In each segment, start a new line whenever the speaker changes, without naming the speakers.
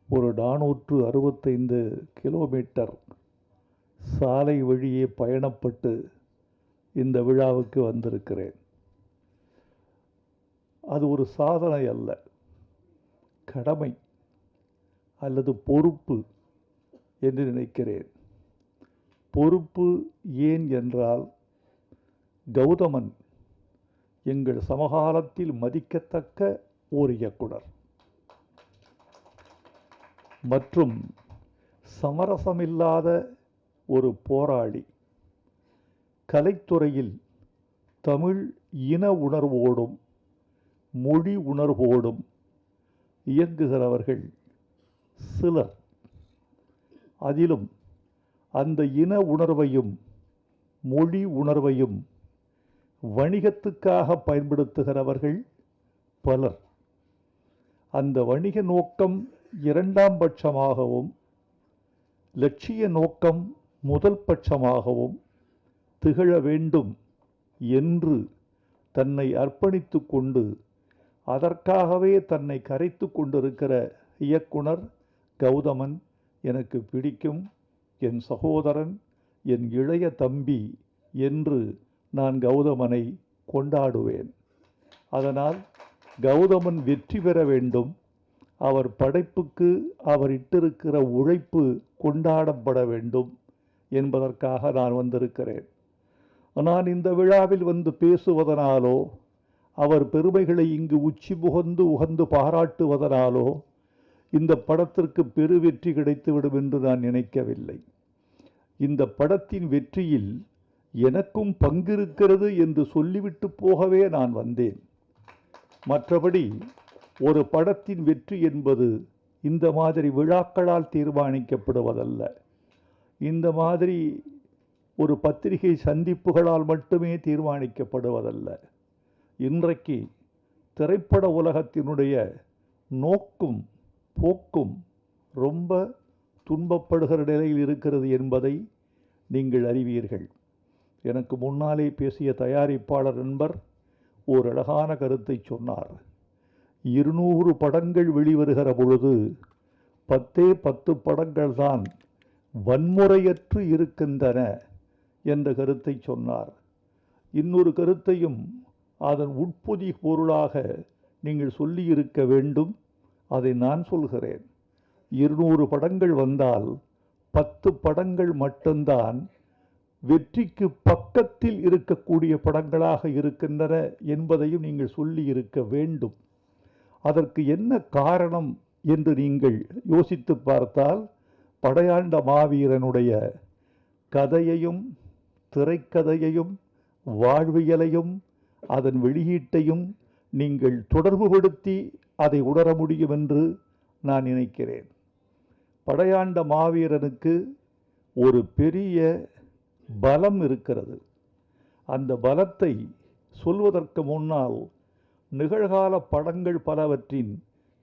ஒரு 465 கிலோமீட்டர் சாலை வழியே பயணப்பட்டு இந்த விழாவுக்கு வந்திருக்கிறேன். அது ஒரு சாதனை அல்ல, கடமை அல்லது பொறுப்பு என்று நினைக்கிறேன். பொறுப்பு ஏன் என்றால், கௌதமன் எங்கள் சமகாலத்தில் மதிக்கத்தக்க ஒரு இயக்குனர் மற்றும் சமரசமில்லாத ஒரு போராளி. கலைத்துறையில் தமிழ் இன உணர்வோடும் மொழி உணர்வோடும் இயங்குகிறவர்கள் சிலர். அதிலும் அந்த இன உணர்வையும் மொழி உணர்வையும் வணிகத்துக்காக பயன்படுத்துகிறவர்கள் பலர். அந்த வணிக நோக்கம் இரண்டாம் பட்சமாகவும் லட்சிய நோக்கம் முதல் பட்சமாகவும் திகழ வேண்டும் என்று தன்னை அர்ப்பணித்து கொண்டு அதற்காகவே தன்னை கரைத்து கொண்டிருக்கிற இயக்குனர் கௌதமன் எனக்கு பிடிக்கும். என் சகோதரன், என் இளைய தம்பி என்று நான் கௌதமனை கொண்டாடுவேன். அதனால் கௌதமன் வெற்றி பெற வேண்டும். அவர் படைப்புக்கு அவர் இட்டிருக்கிற உழைப்பு கொண்டாடப்பட வேண்டும் என்பதற்காக நான் வந்திருக்கிறேன். நான் இந்த விழாவில் வந்து பேசுவதனாலோ அவர் பெருமைகளை இங்கு உச்சி புகந்து உகந்து பாராட்டுவதனாலோ இந்த படத்திற்கு பெரு வெற்றி கிடைத்துவிடும் என்று நான் நினைக்கவில்லை. இந்த படத்தின் வெற்றியில் எனக்கும் பங்கிருக்கிறது என்று சொல்லிவிட்டு போகவே நான் வந்தேன். மற்றபடி ஒரு படத்தின் வெற்றி என்பது இந்த மாதிரி விழாக்களால் தீர்மானிக்கப்படுவதல்ல. இந்த மாதிரி ஒரு பத்திரிகை சந்திப்புகளால் மட்டுமே தீர்மானிக்கப்படுவதல்ல. இன்றைக்கு திரைப்பட உலகத்தினுடைய நோக்கும் போக்கும் ரொம்ப துன்பப்படுகிற நிலையில் இருக்கிறது என்பதை நீங்கள் அறிவீர்கள். எனக்கு முன்னாலே பேசிய தயாரிப்பாளர் நண்பர் ஓர் அழகான கருத்தை சொன்னார். 200 படங்கள் வெளிவருகிற பொழுது 10 படங்கள் தான் வன்முறையற்று இருக்கின்றன என்ற கருத்தை சொன்னார். இன்னொரு கருத்தையும் அதன் உட்பொதி பொருளாக நீங்கள் சொல்லியிருக்க வேண்டும். அதை நான் சொல்கிறேன். 200 படங்கள் வந்தால் 10 படங்கள் மட்டும்தான் வெற்றிக்கு பக்கத்தில் இருக்கக்கூடிய படங்களாக இருக்கின்றன என்பதையும் நீங்கள் சொல்லி இருக்க வேண்டும். அதற்கு என்ன காரணம் என்று நீங்கள் யோசித்து பார்த்தால், படையாண்ட மாவீரனுடைய கதையையும் திரைக்கதையையும் வாழ்வியலையும் அதன் வெளியீட்டையும் நீங்கள் தொடர்புபடுத்தி அதை உணர முடியும் என்று நான் நினைக்கிறேன். படையாண்ட மாவீரனுக்கு ஒரு பெரிய பலம் இருக்கிறது. அந்த பலத்தை சொல்வதற்கு முன்னால் நிகழ்கால படங்கள் பலவற்றின்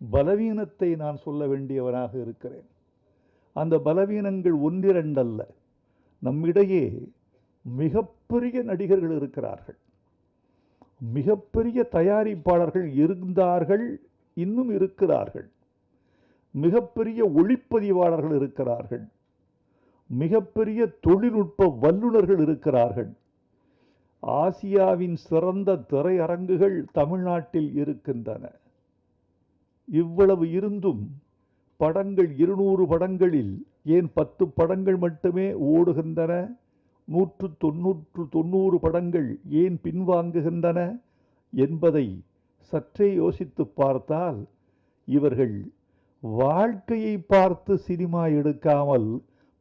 பலவீனத்தை நான் சொல்ல வேண்டியவனாக இருக்கிறேன். அந்த பலவீனங்கள் ஒன்றிரண்டல்ல. நம்மிடையே மிகப்பெரிய நடிகர்கள் இருக்கிறார்கள், மிகப்பெரிய தயாரிப்பாளர்கள் இருந்தார்கள், இன்னும் இருக்கிறார்கள். மிகப்பெரிய ஒளிப்பதிவாளர்கள் இருக்கிறார்கள், மிகப்பெரிய தொழில்நுட்ப வல்லுநர்கள் இருக்கிறார்கள். ஆசியாவின் சிறந்த திரையரங்குகள் தமிழ்நாட்டில் இருக்கின்றன. இவ்வளவு இருந்தும் படங்கள் 200 படங்களில் ஏன் 10 படங்கள் மட்டுமே ஓடுகின்றன? 190 படங்கள் ஏன் பின்வாங்குகின்றன என்பதை சற்றே யோசித்து பார்த்தால், இவர்கள் வாழ்க்கையை பார்த்து சினிமா எடுக்காமல்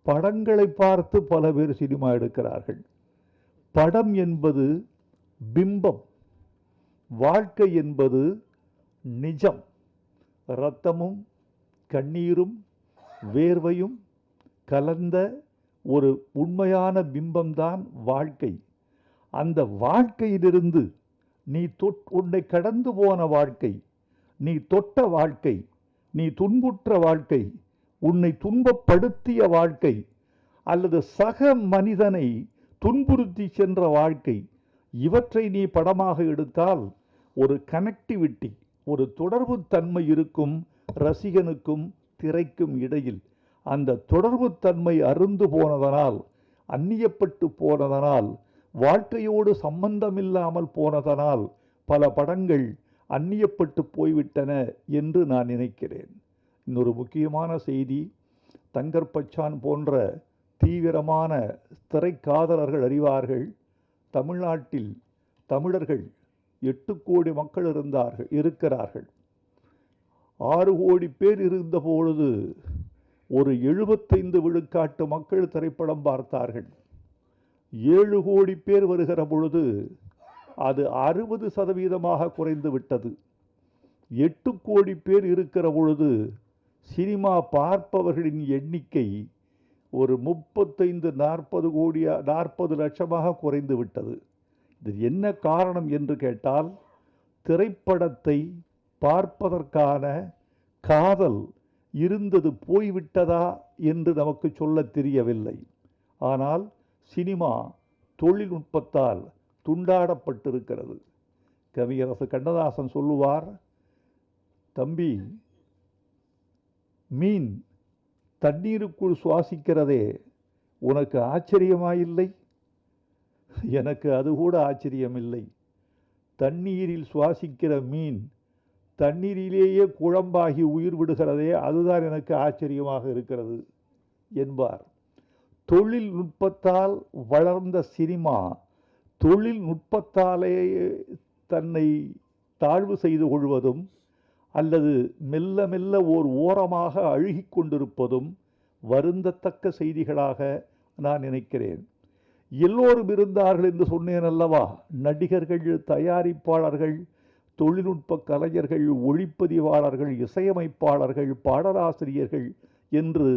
படங்களை பார்த்து பல பேர் சினிமா எடுக்கிறார்கள். படம் என்பது பிம்பம், வாழ்க்கை என்பது நிஜம். இரத்தமும் கண்ணீரும் வேர்வையும் கலந்த ஒரு உண்மையான பிம்பம்தான் வாழ்க்கை. அந்த வாழ்க்கையிலிருந்து நீ உன்னை கடந்து போன வாழ்க்கை, நீ தொட்ட வாழ்க்கை, நீ துன்புற்ற வாழ்க்கை, உன்னை துன்பப்படுத்திய வாழ்க்கை, அல்லது சக மனிதனை துன்புறுத்தி சென்ற வாழ்க்கை, இவற்றை நீ படமாக எடுத்தால் ஒரு கனெக்டிவிட்டி, ஒரு தொடர்பு தன்மை இருக்கும் ரசிகனுக்கும் திரைக்கும் இடையில் அந்த தொடர்பு தன்மை அருந்து போனதனால், அந்நியப்பட்டு போனதனால், வாழ்க்கையோடு சம்பந்தமில்லாமல் போனதனால் பல படங்கள் அந்நியப்பட்டு போய்விட்டன என்று நான் நினைக்கிறேன். இன்னொரு முக்கியமான செய்தி, தங்கர் பச்சான் போன்ற தீவிரமான திரைக்காதலர்கள் அறிவார்கள். தமிழ்நாட்டில் தமிழர்கள் 8 கோடி மக்கள் இருக்கிறார்கள். 6 கோடி பேர் இருந்த பொழுது ஒரு 75 விழுக்காட்டு மக்கள் திரைப்படம் பார்த்தார்கள். 7 கோடி பேர் வருகிற பொழுது அது 60% குறைந்து விட்டது. 8 கோடி பேர் இருக்கிற பொழுது சினிமா பார்ப்பவர்களின் எண்ணிக்கை ஒரு 35-40 லட்சமாக குறைந்து விட்டது. இது என்ன காரணம் என்று கேட்டால், திரைப்படத்தை பார்ப்பதற்கான காதல் இருந்தது போய்விட்டதா என்று நமக்கு சொல்ல தெரியவில்லை. ஆனால் சினிமா தொழில்நுட்பத்தால் துண்டாடப்பட்டிருக்கிறது. கவியரசு கண்ணதாசன் சொல்லுவார், தம்பி, மீன் தண்ணீருக்குள் சுவாசிக்கிறதே உனக்கு ஆச்சரியமாயில்லை? எனக்கு அது கூட ஆச்சரியமில்லை. தண்ணீரில் சுவாசிக்கிற மீன் தண்ணீரிலேயே குழம்பாகி உயிர் விடுகிறதே, அதுதான் எனக்கு ஆச்சரியமாக இருக்கிறது என்பார். தொழில்நுட்பத்தால் வளர்ந்த சினிமா தொழில்நுட்பத்தாலே தன்னை தாழ்வு செய்து கொள்வதும் அல்லது மெல்ல மெல்ல ஓர் ஓரமாக அழுகி கொண்டிருப்பதும் வருந்தத்தக்க செய்திகளாக நான் நினைக்கிறேன். எல்லோரும் இருந்தார்கள் என்று சொன்னேன் அல்லவா? நடிகர்கள், தயாரிப்பாளர்கள், தொழில்நுட்ப கலைஞர்கள், ஒளிப்பதிவாளர்கள், இசையமைப்பாளர்கள், பாடலாசிரியர்கள் என்று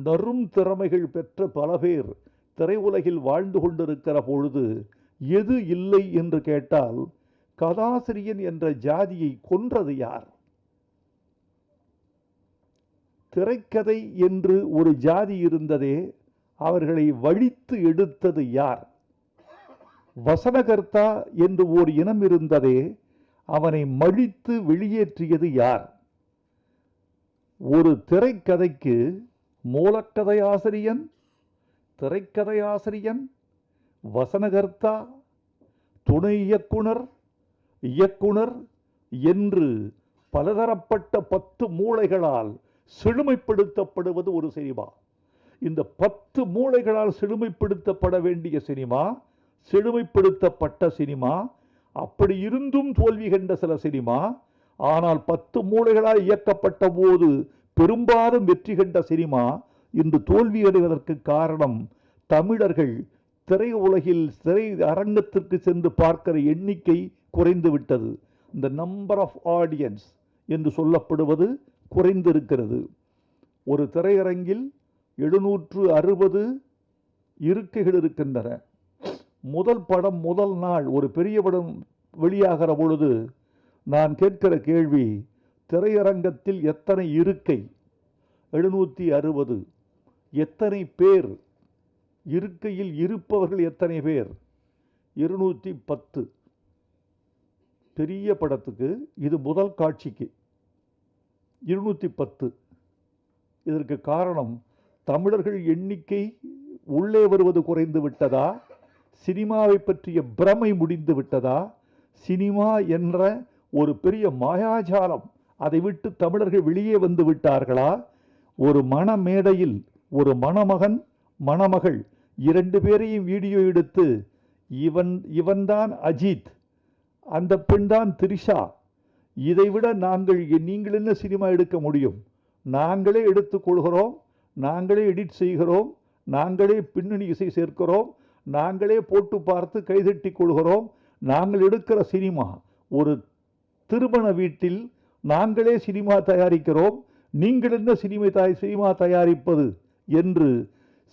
நறும் திறமைகள் பெற்ற பல பேர் திரையுலகில் வாழ்ந்து கொண்டிருக்கிற பொழுது எது இல்லை என்று கேட்டால், கதாசிரியன் என்ற ஜாதியை கொன்றது யார்? திரைக்கதை என்று ஒரு ஜாதி இருந்ததே, அவர்களை வழித்து எடுத்தது யார்? வசனகர்த்தா என்று ஓர் இனம் இருந்ததே, அவனை மழித்து வெளியேற்றியது யார்? ஒரு திரைக்கதைக்கு மூலக்கதையாசிரியன், திரைக்கதையாசிரியன், வசனகர்த்தா, துணை இயக்குனர், இயக்குனர் என்று பலதரப்பட்ட 10 மூளைகளால் செழுமைப்படுத்தப்படுவது ஒரு சினிமா. இந்த 10 மூளைகளால் செழுமைப்படுத்தப்பட வேண்டிய சினிமா, செழுமைப்படுத்தப்பட்ட சினிமா, அப்படி இருந்தும் தோல்வி கண்ட சில சினிமா, ஆனால் 10 மூளைகளால் இயக்கப்பட்ட போது பெரும்பாலும் வெற்றி கண்ட சினிமா இன்று தோல்வி அடைவதற்கு காரணம், தமிழர்கள் திரையுலகில் திரை அரங்கத்திற்கு சென்று பார்க்கிற எண்ணிக்கை குறைந்து விட்டது. இந்த நம்பர் ஆஃப் ஆடியன்ஸ் என்று சொல்லப்படுவது குறைந்திருக்கிறது. ஒரு திரையரங்கில் 760 இருக்கைகள் இருக்கின்றன. முதல் படம் முதல் நாள் ஒரு பெரிய படம் வெளியாகிற பொழுது நான் கேட்கிற கேள்வி, திரையரங்கத்தில் எத்தனை இருக்கை? 760. எத்தனை பேர்? இருக்கையில் இருப்பவர்கள் எத்தனை பேர்? 210. பெரிய படத்துக்கு இது முதல் காட்சிக்கு 210. இதற்கு காரணம், தமிழர்கள் எண்ணிக்கை உள்ளே வருவது குறைந்து விட்டதா? சினிமாவை பற்றிய பிரமை முடிந்து விட்டதா? சினிமா என்ற ஒரு பெரிய மாயாஜாலம், அதை விட்டு தமிழர்கள் வெளியே வந்து விட்டார்களா? ஒரு மணமேடையில் ஒரு மணமகன், மணமகள் 2 பேரையும் வீடியோ எடுத்து, இவன்தான் அஜித், அந்த பெண்தான் திரிஷா, இதைவிட நீங்கள் என்ன சினிமா எடுக்க முடியும்? நாங்களே எடுத்துக்கொள்கிறோம், நாங்களே எடிட் செய்கிறோம், நாங்களே பின்னணி இசை சேர்க்கிறோம், நாங்களே போட்டு பார்த்து கைதட்டி கொள்கிறோம். நாங்கள் எடுக்கிற சினிமா ஒரு திருமண வீட்டில் நாங்களே சினிமா தயாரிக்கிறோம், நீங்கள் என்ன சினிமா தயாரிப்பது என்று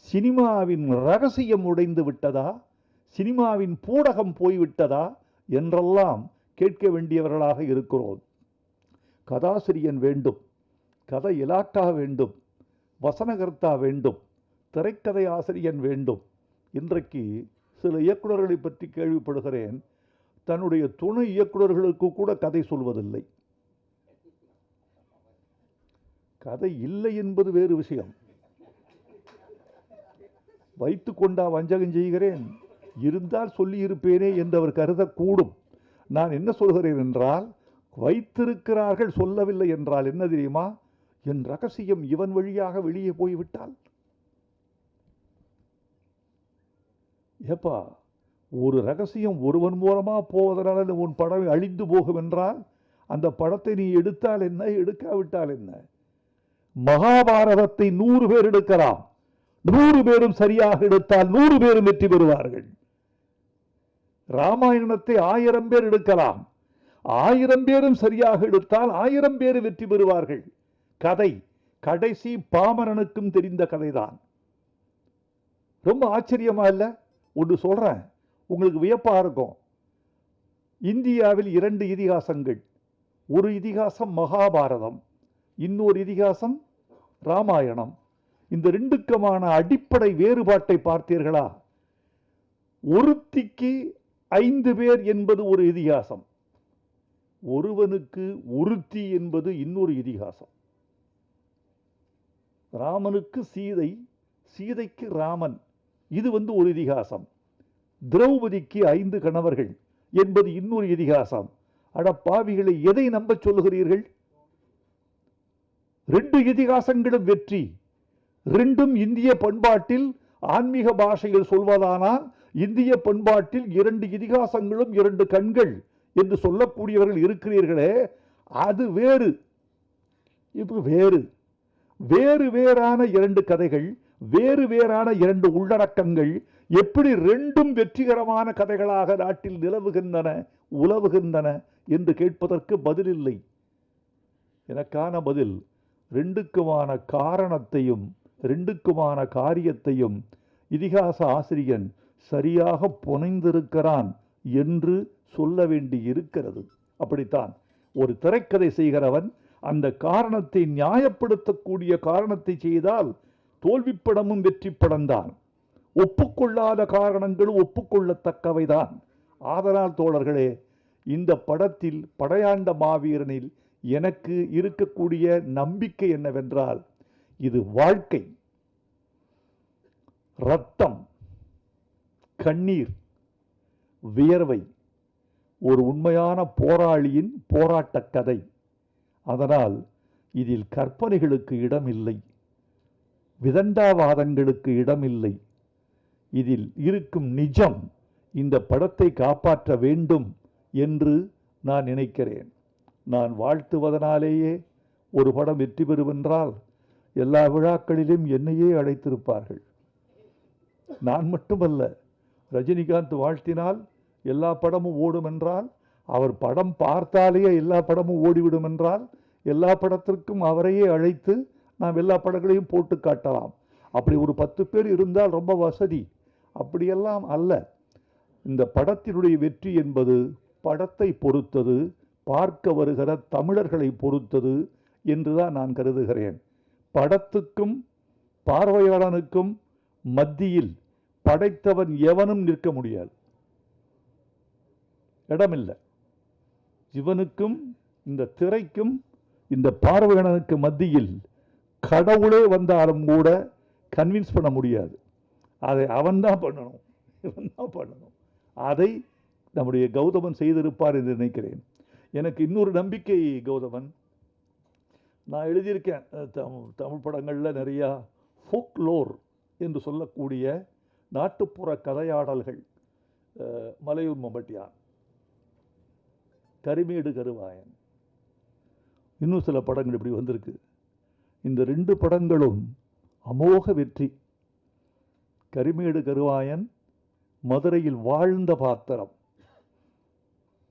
சினிமாவின் ரகசியம் உடைந்து விட்டதா? சினிமாவின் பூடகம் போய்விட்டதா என்றெல்லாம் கேட்க வேண்டியவர்களாக இருக்கிறோம். கதாசிரியன் வேண்டும், கதை இலாக்கா வேண்டும், வசனகர்த்தா வேண்டும், திரைக்கதை ஆசிரியன் வேண்டும். இன்றைக்கு சில இயக்குநர்களை பற்றி கேள்விப்படுகிறேன், தன்னுடைய துணை இயக்குநர்களுக்கு கூட கதை சொல்வதில்லை. கதை இல்லை என்பது வேறு விஷயம். வைத்து கொண்டா வஞ்சகம் செய்கிறேன், இருந்தால் சொல்லியிருப்பேனே என்று அவர் கருதக்கூடும். நான் என்ன சொல்கிறேன் என்றால், வைத்திருக்கிறார்கள் சொல்லவில்லை என்றால் என்ன தெரியுமா, என் ரகசியம் இவன் வழியாக வெளியே போய்விட்டால், ஏப்பா ஒரு ரகசியம் ஒருவன் மூலமா போவதனால உன் படம் அழிந்து போகும் என்றால் அந்த படத்தை நீ எடுத்தால் என்ன, எடுக்காவிட்டால் என்ன? மகாபாரதத்தை 100 பேர் எடுக்கலாம், 100 பேரும் சரியாக எடுத்தால் 100 பேரும் வெற்றி பெறுவார்கள். ராமாயணத்தை 1000 பேர் எடுக்கலாம், 1000 பேரும் சரியாக எடுத்தால் 1000 பேர் வெற்றி பெறுவார்கள். கதை கடைசி பாமரனுக்கும் தெரிந்த கதைதான். ரொம்ப ஆச்சரியமா இல்ல? ஒன்று சொல்றேன், உங்களுக்கு வியப்பா இருக்கும். இந்தியாவில் 2 இதிகாசங்கள். ஒரு இதிகாசம் மகாபாரதம், இன்னொரு இதிகாசம் ராமாயணம். இந்த 2க்குமான அடிப்படை வேறுபாட்டை பார்த்தீர்களா? ஒருத்திக்கு 5 பேர் என்பது ஒரு இதிகாசம், ஒருவனுக்கு ஒருத்தி என்பது இன்னொரு இதிகாசம். ராமனுக்கு சீதை, சீதைக்கு ராமன், இது ஒரு இதிகாசம். திரௌபதிக்கு 5 கணவர்கள் என்பது இன்னொரு இதிகாசம். அட பாவிகளை, எதை நம்ப சொல்லுகிறீர்கள்? 2 இதிகாசங்களும் வெற்றி. 2ம் இந்திய பண்பாட்டில் ஆன்மீக பாஷையில் சொல்வதானால் இந்திய பண்பாட்டில் 2 இதிகாசங்களும் 2 கண்கள் என்று சொல்லக்கூடியவர்கள் இருக்கிறீர்களே, அது வேறு. இது வேறு. வேறு வேறான 2 கதைகள், வேறு வேறான 2 உள்ளடக்கங்கள் எப்படி 2ம் வெற்றிகரமான கதைகளாக நாட்டில் நிலவுகின்றன, உலவுகின்றன என்று கேட்பதற்கு பதில் இல்லை. எனக்கான பதில், 2க்குமான காரணத்தையும் 2க்குமான காரியத்தையும் இதிகாச ஆசிரியன் சரியாக புனைந்திருக்கிறான் என்று சொல்ல வேண்டி இருக்கிறது. அப்படித்தான் ஒரு திரைக்கதை செய்கிறவன் அந்த காரணத்தை நியாயப்படுத்தக்கூடிய காரணத்தை செய்தால் தோல்வி படமும் வெற்றி படம்தான். ஒப்புக்கொள்ளாத காரணங்களும் ஒப்புக்கொள்ளத்தக்கவைதான். ஆதலால் தோழர்களே, இந்த படத்தில் படையாண்ட மாவீரனில் எனக்கு இருக்கக்கூடிய நம்பிக்கை என்னவென்றால், இது வாழ்க்கை, ரத்தம், கண்ணீர், வியர்வை, ஒரு உண்மையான போராளியின் போராட்ட கதை. அதனால் இதில் கற்பனைகளுக்கு இடமில்லை, விதண்டாவாதங்களுக்கு இடமில்லை. இதில் இருக்கும் நிஜம் இந்த படத்தை காப்பாற்ற வேண்டும் என்று நான் நினைக்கிறேன். நான் வாழ்த்துவதனாலேயே ஒரு படம் வெற்றி பெறுவென்றால் எல்லா விழாக்களிலும் என்னையே அழைத்திருப்பார்கள். நான் மட்டுமல்ல, ரஜினிகாந்த் வாழ்த்தினால் எல்லா படமும் ஓடும் என்றால், அவர் படம் பார்த்தாலேயே எல்லா படமும் ஓடிவிடும் என்றால், எல்லா படத்திற்கும் அவரையே அழைத்து நாம் எல்லா படங்களையும் போட்டு காட்டலாம். அப்படி ஒரு 10 பேர் இருந்தால் ரொம்ப வசதி. அப்படியெல்லாம் அல்ல. இந்த படத்தினுடைய வெற்றி என்பது படத்தை பொறுத்தது, பார்க்க வருகிற தமிழர்களை பொறுத்தது என்றுதான் நான் கருதுகிறேன். படத்துக்கும் பார்வையாளனுக்கும் மத்தியில் படைத்தவன் எவனும் நிற்க முடியாது, இடமில்லை. இவனுக்கும் இந்த திரைக்கும் இந்த பார்வையாளனுக்கு மத்தியில் கடவுளே வந்தாலும் கூட கன்வின்ஸ் பண்ண முடியாது. அதை அவன்தான் பண்ணணும், இவன் தான் பண்ணணும். அதை நம்முடைய கௌதமன் செய்திருப்பார் என்று நினைக்கிறேன். எனக்கு இன்னொரு நம்பிக்கை கௌதமன், நான் எழுதியிருக்கேன் தமிழ் படங்களில் நிறையா ஃபோக்லோர் என்று சொல்லக்கூடிய நாட்டுப்புற கதையாடல்கள். மலையூர் மம்பட்டியான், கரிமேடு கருவாயன், இன்னும் சில படங்கள் இப்படி வந்திருக்கு. இந்த 2 படங்களும் அமோக வெற்றி. கரிமேடு கருவாயன் மதுரையில் வாழ்ந்த பாத்திரம்,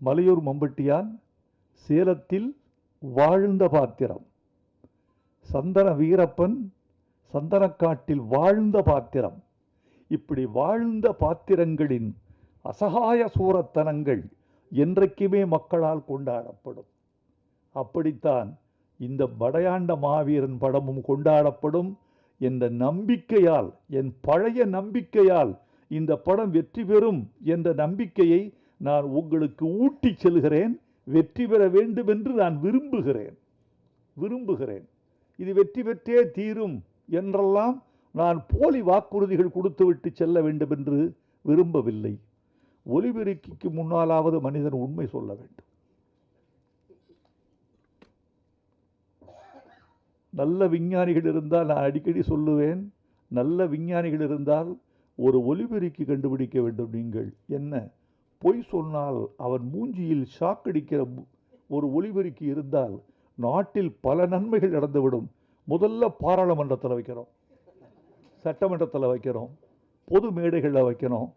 மலையூர் மம்பட்டியான் சேலத்தில் வாழ்ந்த பாத்திரம், சந்தன வீரப்பன் சந்தனக்காட்டில் வாழ்ந்த பாத்திரம். இப்படி வாழ்ந்த பாத்திரங்களின் அசகாய சூரத்தனங்கள் என்றைக்குமே மக்களால் கொண்டாடப்படும். அப்படித்தான் இந்த படையாண்ட மாவீரன் படமும் கொண்டாடப்படும் என்ற நம்பிக்கையால், என் பழைய நம்பிக்கையால் இந்த படம் வெற்றி பெறும் என்ற நம்பிக்கையை நான் உங்களுக்கு ஊட்டி செல்கிறேன். வெற்றி பெற வேண்டும் என்று நான் விரும்புகிறேன். இது வெற்றி பெற்றே தீரும் என்றெல்லாம் நான் போலி வாக்குறுதிகள் கொடுத்துவிட்டு செல்ல வேண்டும் என்று விரும்பவில்லை. ஒலிபெருக்கிக்கு முன்னாலாவது மனிதன் உண்மை சொல்ல வேண்டும். நல்ல விஞ்ஞானிகள் இருந்தால், நான் அடிக்கடி சொல்லுவேன், நல்ல விஞ்ஞானிகள் இருந்தால் ஒரு ஒலிபெருக்கி கண்டுபிடிக்க வேண்டும். நீங்கள் என்ன பொய் சொன்னால் அவன் மூஞ்சியில் ஷாக்கடிக்கிற ஒரு ஒலிபெருக்கி இருந்தால் நாட்டில் பல நன்மைகள் நடந்துவிடும். முதல்ல பாராளுமன்றத்தில் வைக்கிறோம், சட்டமன்றத்தில் வைக்கிறோம், பொது மேடைகளில் வைக்கணும்.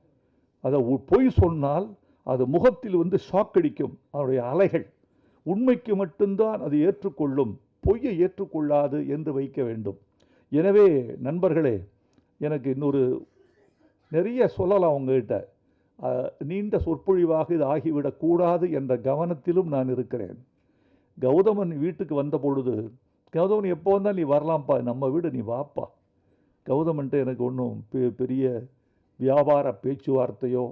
அதை பொய் சொன்னால் அது முகத்தில் வந்து ஷாக்கடிக்கும். அதனுடைய அலைகள் உண்மைக்கு மட்டும்தான் அது ஏற்றுக்கொள்ளும், பொய்யை ஏற்றுக்கொள்ளாது என்று வைக்க வேண்டும். எனவே நண்பர்களே, எனக்கு இன்னொரு நிறைய சொல்லலாம் உங்ககிட்ட. நீண்ட சொற்பொழிவாக இது ஆகிவிடக்கூடாது என்ற கவனத்திலும் நான் இருக்கிறேன். கௌதமன் வீட்டுக்கு வந்த பொழுது, கௌதமன் எப்போ வந்தால் நீ வரலாம்ப்பா, நம்ம வீடு நீ வாப்பா. கௌதமன்ட்டு எனக்கு ஒன்றும் பெரிய வியாபார பேச்சுவார்த்தையோ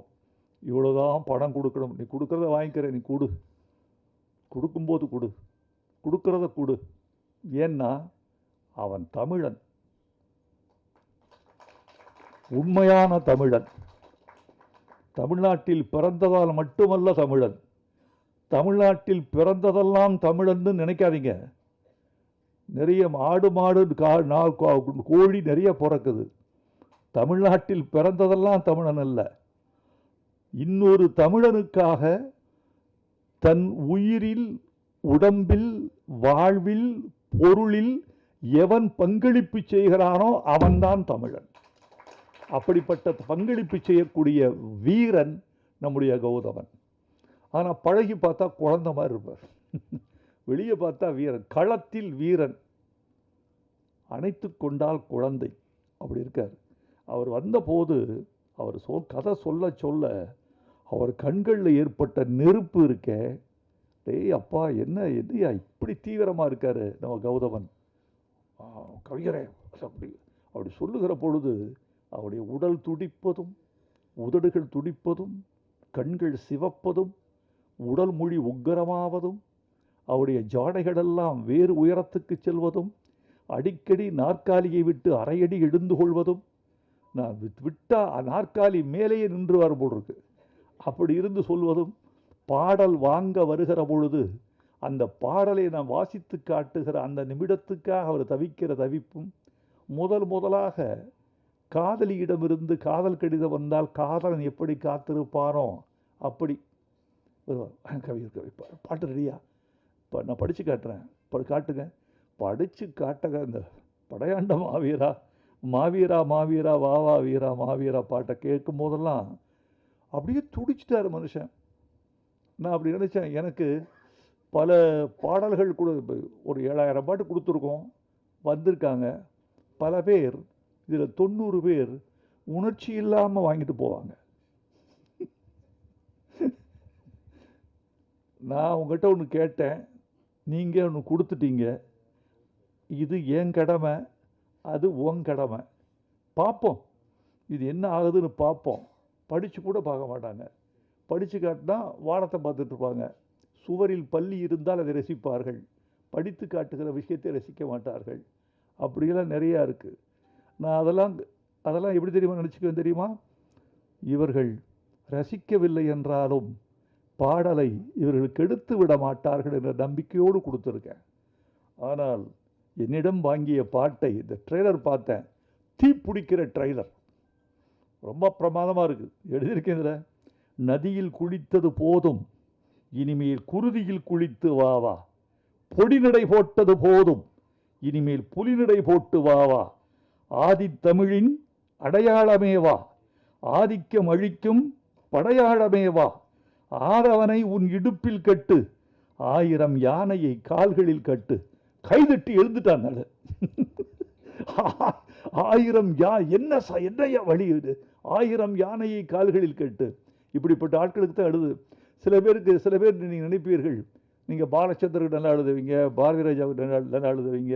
இவ்வளோதான் பணம் கொடுக்கணும், நீ கொடுக்குறத வாங்கிக்கிறேன், நீ கொடு, கொடுக்கும்போது கொடு, கொடுக்குறத கொடு. ஏன்னா அவன் தமிழன், உண்மையான தமிழன். தமிழ்நாட்டில் பிறந்ததால் மட்டுமல்ல தமிழன். தமிழ்நாட்டில் பிறந்ததெல்லாம் தமிழன்னு நினைக்காதீங்க. நிறைய ஆடு மாடு கோழி நிறைய பிறக்குது. தமிழ்நாட்டில் பிறந்ததெல்லாம் தமிழன் அல்ல. இன்னொரு தமிழனுக்காக தன் உயிரில், உடம்பில், வாழ்வில், பொருளில் எவன் பங்களிப்பு செய்கிறானோ அவன்தான் தமிழன். அப்படிப்பட்ட பங்களிப்பு செய்யக்கூடிய வீரன் நம்முடைய கௌதமன். ஆனால் பழகி பார்த்தா குழந்தை மாதிரி இருப்பார், வெளியே பார்த்தா வீரன், களத்தில் வீரன், அணைத்து கொண்டால் குழந்தை, அப்படி இருக்கார். அவர் வந்தபோது அவர் கதை சொல்ல சொல்ல அவர் கண்களில் ஏற்பட்ட நெருப்பு இருக்க, டேய் அப்பா என்ன என்னையா இப்படி தீவிரமாக இருக்கார் நம்ம கௌதமன் கவிஞரே, அப்படி சொல்லுகிற பொழுது அவருடைய உடல் துடிப்பதும், உதடுகள் துடிப்பதும், கண்கள் சிவப்பதும், உடல் மொழி உக்கரமாவதும், அவருடைய ஜாடைகளெல்லாம் வேறு உயரத்துக்கு செல்வதும், அடிக்கடி நாற்காலியை விட்டு அரையடி எழுந்து கொள்வதும், நான் விட்டால் நாற்காலி மேலேயே நின்றுவார் போல் இருக்கு, அப்படி இருந்து சொல்வதும், பாடல் வாங்க வருகிற பொழுது அந்த பாடலை நான் வாசித்து காட்டுகிற அந்த நிமிடத்துக்காக அவர் தவிக்கிற தவிப்பும், முதலாக காதலியிடமிருந்து காதல் கடிதம் வந்தால் காதலன் எப்படி காத்திருப்பானோ அப்படி கவிஞர் பாட்டு ரெடியா, இப்போ நான் படித்து காட்டுறேன், காட்டுங்க, படித்து காட்டுங்க. இந்த படையாண்ட மாவீரா மாவீரா மாவீரா வாவா வீரா மாவீரா பாட்டை கேட்கும் போதெல்லாம் அப்படியே துடிச்சிட்டார் மனுஷன். நான் அப்படி நினச்சேன், எனக்கு பல பாடல்கள் கூட ஒரு 7000 பாட்டு கொடுத்துருக்கோம், வந்திருக்காங்க பல பேர். இதில் 90 பேர் உணர்ச்சி இல்லாமல் வாங்கிட்டு போவாங்க. நான் உங்கள்கிட்ட ஒன்று கேட்டேன், நீங்கள் ஒன்று கொடுத்துட்டீங்க, இது என் கடமை, அது உன் கடமை, பார்ப்போம் இது என்ன ஆகுதுன்னு பார்ப்போம். படித்து கூட பார்க்க மாட்டாங்க, படித்து காட்டினா வானத்தை பார்த்துட்டு இருப்பாங்க. சுவரில் பள்ளி இருந்தால் அதை ரசிப்பார்கள், படித்து காட்டுகிற விஷயத்தை ரசிக்க மாட்டார்கள். அப்படியெல்லாம் நிறையா இருக்குது. நான் அதெல்லாம் எப்படி தெரியுமா நினச்சிக்குவேன் தெரியுமா, இவர்கள் ரசிக்கவில்லை என்றாலும் பாடலை இவர்கள் கெடுத்து விட மாட்டார்கள் என்ற நம்பிக்கையோடு கொடுத்துருக்கேன். ஆனால் என்னிடம் வாங்கிய பாட்டை, இந்த ட்ரெய்லர் பார்த்தேன், தீ பிடிக்கிற ட்ரெய்லர், ரொம்ப பிரமாதமாக இருக்குது. எழுதியிருக்கேன் இதில், நதியில் குளித்தது போதும், இனிமேல் குருதியில் குளித்து வாவா, பொடிநடை போட்டது போதும், இனிமேல் புலிநடை போட்டு வாவா, ஆதித்தமிழின் அடையாளமேவா, ஆதிக்கம் அழிக்கும் படையாளமேவா, ஆதவனை உன் இடுப்பில் கட்டு, 1000 யானையை கால்களில் கட்டு. கைதட்டி எழுந்துட்டான். 1000 என்னையா வழி இது, 1000 யானையை கால்களில் கட்டு. இப்படிப்பட்ட ஆட்களுக்கு தான் எழுது. சில பேர் நீங்கள் நினைப்பீர்கள், நீங்கள் பாலச்சந்தருக்கு நல்லா எழுதுவீங்க, பாரதி ராஜாவுக்கு நல்லா எழுதுவீங்க,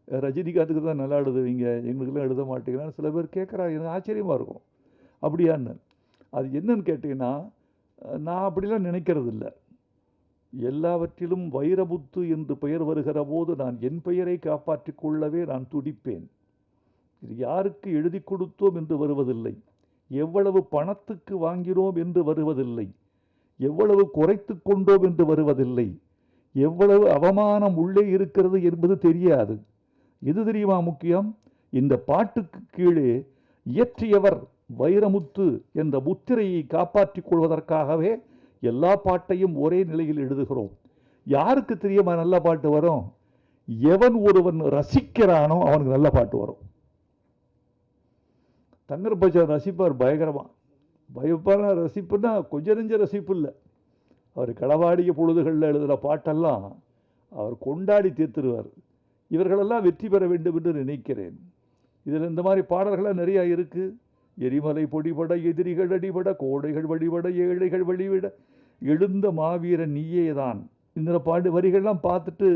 ரஜினிகாந்துக்கு தான் நல்லா எழுதுவீங்க, எங்களுக்கெல்லாம் எழுத மாட்டீங்களான்னு சில பேர் கேட்குறாங்க. எனக்கு ஆச்சரியமாக இருக்கும், அப்படியான்னு. அது என்னன்னு கேட்டிங்கன்னா, நான் அப்படிலாம் நினைக்கிறது இல்லை. எல்லாவற்றிலும் வைரமுத்து என்று பெயர் வருகிற போது நான் என் பெயரை காப்பாற்றிக் கொள்ளவே நான் துடிப்பேன். இது யாருக்கு எழுதி கொடுத்தோம் என்று வருவதில்லை, எவ்வளவு பணத்துக்கு வாங்கினோம் என்று வருவதில்லை, எவ்வளவு குறைத்து கொண்டோம் என்று வருவதில்லை, எவ்வளவு அவமானம் உள்ளே இருக்கிறது என்பது தெரியாது. எது தெரியுமா முக்கியம்? இந்த பாட்டுக்கு கீழே இயற்றியவர் வைரமுத்து என்ற முத்திரையை காப்பாற்றிக் கொள்வதற்காகவே எல்லா பாட்டையும் ஒரே நிலையில் எழுதுகிறோம். யாருக்கு தெரியுமா நல்ல பாட்டு வரும்? எவன் ஒருவன் ரசிக்கிறானோ அவனுக்கு நல்ல பாட்டு வரும். தங்கர்பச்சான் ரசிப்பார் பயங்கரமா. பயப்பான ரசிப்புன்னா கொஞ்ச நெஞ்ச ரசிப்பு இல்லை. அவர் களவாடிய பொழுதுகளில் எழுதுகிற பாட்டெல்லாம் அவர் கொண்டாடி தீர்த்துருவார். இவர்களெல்லாம் வெற்றி பெற வேண்டும் என்று நினைக்கிறேன். இதில் இந்த மாதிரி பாடல்கள்லாம் நிறையா இருக்குது. எரிமலை பொடிபட, எதிரிகள் அடிபட, கோடைகள் வழிபட, ஏழைகள் வழிவிட, எழுந்த மாவீரன் நீயே தான். இந்த பாட்டு வரிகள்லாம் பார்த்துட்டு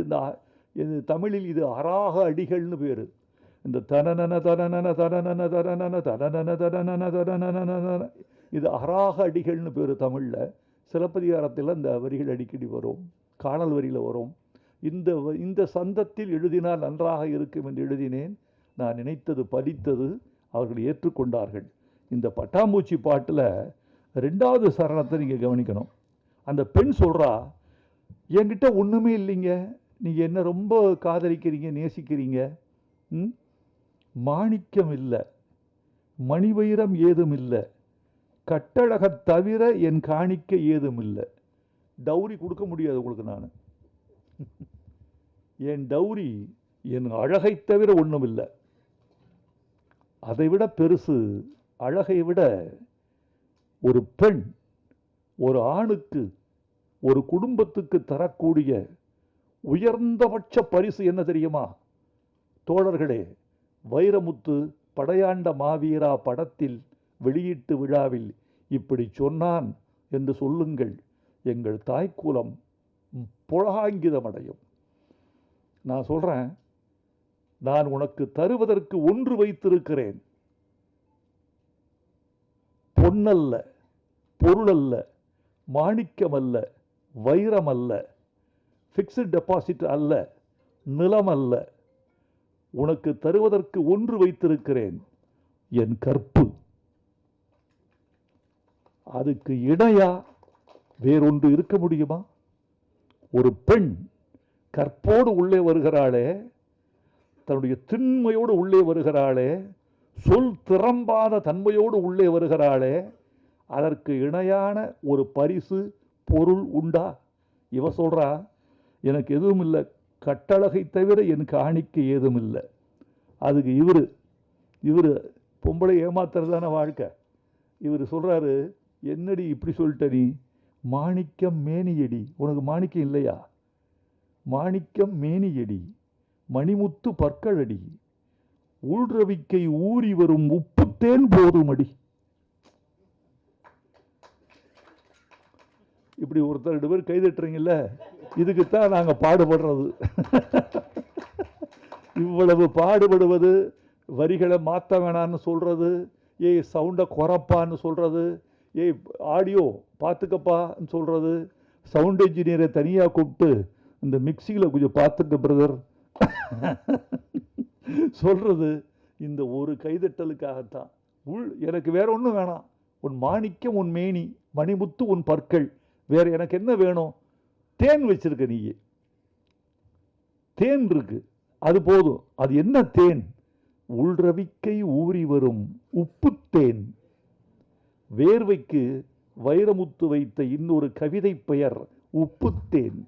இந்த தமிழில் இது அராக அடிகள்னு பேர். இந்த தனனன தனனன தனனன தனனன தனனன தனனன தனனன இது அராக அடிகள்னு பேர் தமிழில். சிலப்பதிகாரத்தில் இந்த வரிகள் அடிக்கடி வரும், காணல் வரியில் வரும். இந்த சந்தத்தில் எழுதினால் நன்றாக இருக்கும் என்று எழுதினேன். நான் நினைத்தது பலித்தது, அவர்கள் ஏற்றுக்கொண்டார்கள். இந்த பட்டாம்பூச்சி பாட்டில் 2வது சரணத்தை நீங்கள் கவனிக்கணும். அந்த பெண் சொல்கிறா, என்கிட்ட ஒன்றுமே இல்லைங்க, நீங்கள் என்ன ரொம்ப காதலிக்கிறீங்க, நேசிக்கிறீங்க, மாணிக்கம் இல்லை, மணிவைரம் ஏதும் இல்லை, கட்டழக தவிர என் காணிக்க ஏதும் இல்லை. டௌரி கொடுக்க முடியாது உங்களுக்கு நான். என் டௌரி என் அழகை தவிர ஒன்றும் இல்லை. அதை விட பெருசு, அழகை விட ஒரு பெண் ஒரு ஆணுக்கு ஒரு குடும்பத்துக்கு தரக்கூடிய உயர்ந்தபட்ச பரிசு என்ன தெரியுமா தோழர்களே? வைரமுத்து படையாண்ட மாவீரா படத்தில் வெளியீட்டு விழாவில் இப்படி சொன்னான் என்று சொல்லுங்கள், எங்கள் தாய்க்குலம் புலகாங்கிதமடையும். நான் சொல்கிறேன், நான் உனக்கு தருவதற்கு ஒன்று வைத்திருக்கிறேன். பொன்னல்ல, பொருளல்ல, மாணிக்கமல்ல, வைரமல்ல, ஃபிக்ஸட் டெபாசிட் அல்ல, நிலமல்ல. உனக்கு தருவதற்கு ஒன்று வைத்திருக்கிறேன், என் கற்பு. அதுக்கு இணையா வேறொன்று இருக்க முடியுமா? ஒரு பெண் கற்போடு உள்ளே வருகிறாளே, தன்னுடைய திண்மையோடு உள்ளே வருகிறாளே, சொல் திறம்பாத தன்மையோடு உள்ளே வருகிறாளே, அதற்கு இணையான ஒரு பரிசு பொருள் உண்டா? இவ சொல்றா, எனக்கு எதுவும் இல்லை, கட்டழகை தவிர என் காணிக்க ஏதும் இல்லை. அதுக்கு இவர் பொம்பளை ஏமாத்துறதான வாழ்க்கை. இவர் சொல்றாரு, என்னடி இப்படி சொல்லிட்ட நீ? மாணிக்கம் மேனியடி, உனக்கு மாணிக்கம் இல்லையா? மாணிக்கம் மேனியடி, மணிமுத்து பற்களடி, உள்ரவிக்கை ஊறி வரும் உப்புத்தேன் போதுமடி. இப்படி ஒருத்தர் 2 பேர் கைதட்டுறீங்கல்ல, இதுக்குத்தான் நாங்கள் பாடுபடுறது. இவ்வளவு பாடுபடுவது, வரிகளை மாற்ற வேணான்னு சொல்கிறது, ஏய் சவுண்டை குறைப்பான்னு சொல்கிறது, ஏய் ஆடியோ பார்த்துக்கப்பான்னு சொல்கிறது, சவுண்ட் இன்ஜினியரை தனியாக கூப்பிட்டு இந்த மிக்சியில் கொஞ்சம் பார்த்துக்க பிரதர் சொல்கிறது, இந்த ஒரு கைதட்டலுக்காகத்தான். எனக்கு வேற ஒன்றும் வேணாம். உன் மாணிக்கம் உன் மேனி, மணிமுத்து உன் பற்கள், வேற எனக்கு என்ன வேணும்? தேன் வச்சிருக்க நீ, தேன் இருக்கு, அது போதும். அது என்ன தேன்? உள்ரவிக்கை ஊறி வரும் உப்பு தேன். வேர்வைக்கு வைரமுத்து வைத்த இன்னொரு கவிதை பெயர் உப்புத்தேன்.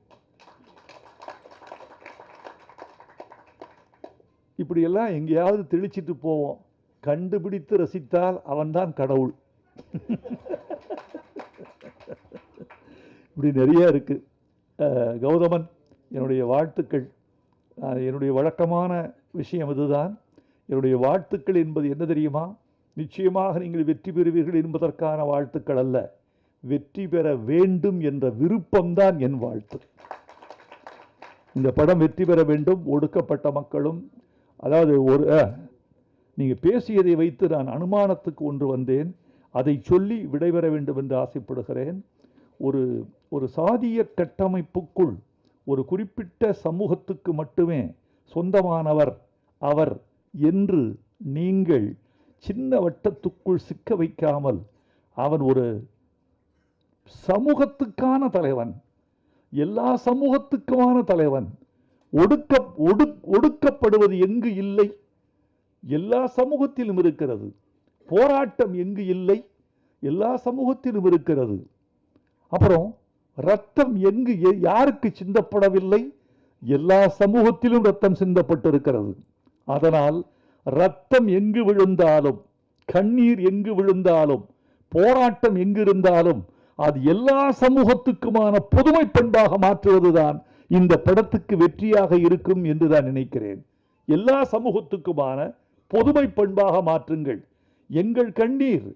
இப்படியெல்லாம் எங்கேயாவது தெளிச்சிட்டு போவோம். கண்டுபிடித்து ரசித்தால் அவன்தான் கடவுள். இப்படி நிறைய இருக்கு. கௌதமன், என்னுடைய வாழ்த்துக்கள். என்னுடைய வழக்கமான விஷயம் இதுதான். என்னுடைய வாழ்த்துக்கள் என்பது என்ன தெரியுமா? நிச்சயமாக நீங்கள் வெற்றி பெறுவீர்கள் என்பதற்கான வாழ்த்துக்கள் அல்ல, வெற்றி பெற வேண்டும் என்ற விருப்பம்தான் என் வாழ்த்து. இந்த படம் வெற்றி பெற வேண்டும். ஒடுக்கப்பட்ட மக்களும், அதாவது நீங்கள் பேசியதை வைத்து நான் அனுமானத்துக்கு ஒன்று வந்தேன், அதை சொல்லி விடைபெற வேண்டும் என்று ஆசைப்படுகிறேன். ஒரு ஒரு சாதிய கட்டமைப்புக்குள் ஒரு குறிப்பிட்ட சமூகத்துக்கு மட்டுமே சொந்தமானவர் அவர் என்று நீங்கள் சின்ன வட்டத்துக்குள் சிக்க வைக்காமல், அவன் ஒரு சமூகத்துக்கான தலைவன், எல்லா சமூகத்துக்குமான தலைவன். ஒடுக்கப்படுவது எங்கு இல்லை? எல்லா சமூகத்திலும் இருக்கிறது. போராட்டம் எங்கு இல்லை? எல்லா சமூகத்திலும் இருக்கிறது. அப்புறம் ரத்தம் எங்கு யாருக்கு சிந்தப்படவில்லை? எல்லா சமூகத்திலும் ரத்தம் சிந்தப்பட்டிருக்கிறது. அதனால் ரத்தம் எங்கு விழுந்தாலும், கண்ணீர் எங்கு விழுந்தாலும், போராட்டம் எங்கு இருந்தாலும் அது எல்லா சமூகத்துக்குமான பொதுமை பண்பாக மாற்றுவதுதான் இந்த படத்துக்கு வெற்றியாக இருக்கும் என்று நான் நினைக்கிறேன். எல்லா சமூகத்துக்குமான பொதுமை பண்பாக மாற்றுங்கள். எங்கள் கண்ணீர்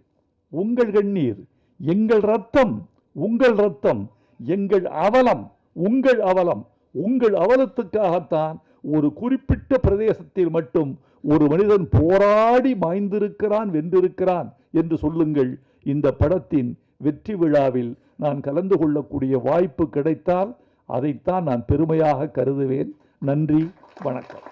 உங்கள் கண்ணீர், எங்கள் ரத்தம் உங்கள் ரத்தம், எங்கள் அவலம் உங்கள் அவலம். உங்கள் அவலத்துக்காகத்தான் ஒரு குறிப்பிட்ட பிரதேசத்தில் மட்டும் ஒரு மனிதன் போராடி மாய்ந்திருக்கிறான், வென்றிருக்கிறான் என்று சொல்லுங்கள். இந்த படத்தின் வெற்றி விழாவில் நான் கலந்து கொள்ளக்கூடிய வாய்ப்பு கிடைத்தால் அதைத்தான் நான் பெருமையாக கருதுவேன். நன்றி, வணக்கம்.